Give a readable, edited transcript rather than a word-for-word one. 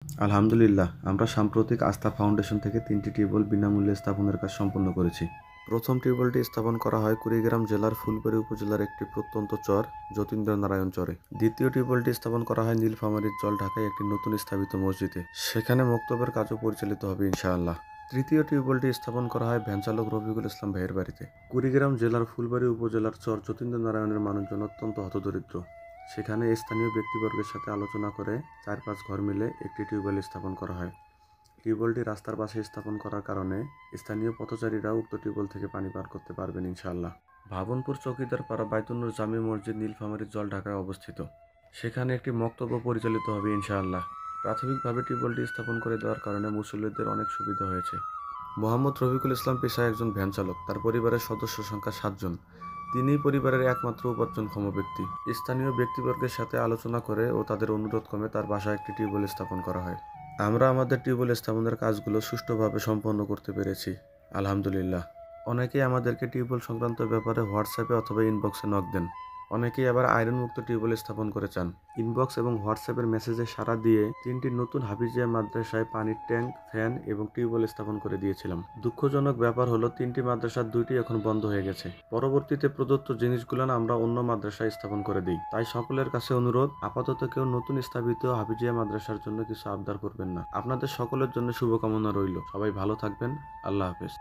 আলহামদুলিল্লাহ, আমরা সাম্প্রতিক আস্থা ফাউন্ডেশন থেকে ৩টি টিউবওয়েল বিনামূল্যে স্থাপনের কাজ সম্পন্ন করেছি। প্রথম টিউবওয়েলটি স্থাপন করা হয় কুড়িগ্রাম জেলার ফুলবাড়ী উপজেলার একটি প্রত্যন্ত চর যতীন্দ্রনারায়ণ চরে। দ্বিতীয় টিউবওয়েলটি স্থাপন করা হয় নীলফামারীর জল ঢাকায় একটি নতুন স্থাপিত মসজিদে। সেখানে মক্তবের কাজও পরিচালিত হবে ইনশাআল্লাহ। তৃতীয় টিউবওয়েলটি স্থাপন করা হয় ভ্যানচালক রফিকুল ইসলাম ভাইয়ের বাড়িতে। কুড়িগ্রাম জেলার ফুলবাড়ী উপজেলার চর যতীন্দ্রনারায়ণের মানুষজন অত্যন্ত হতদরিদ্র। সেখানে স্থানীয় ব্যক্তিবর্গের সাথে আলোচনা করে ৪-৫ ঘর মিলে একটি টিউবওয়েল স্থাপন করা হয়। টিউবওয়েলটি রাস্তার পাশে স্থাপন করার কারণে স্থানীয় পথচারীরা উক্ত টিউবওয়েল থেকে পানি পার করতে পারবেন ইনশাআল্লাহ। ভাবনপুর চৌকিদারপাড়া বাইতুন্নুর জামে মসজিদ নীলফামারীর জল ঢাকায় অবস্থিত। সেখানে একটি মক্তব্য পরিচালিত হবে ইনশাআল্লাহ। প্রাথমিকভাবে টিউবওয়েলটি স্থাপন করে দেওয়ার কারণে মুসল্লিদের অনেক সুবিধা হয়েছে। মোহাম্মদ রফিকুল ইসলাম পেশায় একজন ভ্যান চালক। তার পরিবারের সদস্য সংখ্যা ৭ জন। তিনিই পরিবারের একমাত্র উপার্জনক্ষম ব্যক্তি। স্থানীয় ব্যক্তিবর্গের সাথে আলোচনা করে ও তাদের অনুরোধ ক্রমে তার বাসায় একটি টিউবওয়েল স্থাপন করা হয়। আমরা আমাদের টিউবওয়েল স্থাপনের কাজগুলো সুষ্ঠুভাবে সম্পন্ন করতে পেরেছি, আলহামদুলিল্লাহ। অনেকেই আমাদেরকে টিউবওয়েল সংক্রান্ত ব্যাপারে হোয়াটসঅ্যাপে অথবা ইনবক্সে নক দেন। অনেকেই আবার আয়রনমুক্ত টিউবওয়েল স্থাপন করে চান। ইনবক্স এবং হোয়াটসঅ্যাপের মেসেজে সাড়া দিয়ে ৩টি নতুন হাফিজিয়া মাদ্রাসায় পানির ট্যাঙ্ক, ফ্যান এবং টিউবওয়েল স্থাপন করে দিয়েছিলাম। দুঃখজনক ব্যাপার হলো ৩টি মাদ্রাসার ২টি এখন বন্ধ হয়ে গেছে। পরবর্তীতে প্রদত্ত জিনিসগুলো আমরা অন্য মাদ্রাসায় স্থাপন করে দিই। তাই সকলের কাছে অনুরোধ, আপাতত কেউ নতুন স্থাপিত হাফিজিয়া মাদ্রাসার জন্য কিছু আবদার করবেন না। আপনাদের সকলের জন্য শুভকামনা রইল। সবাই ভালো থাকবেন। আল্লাহ হাফেজ।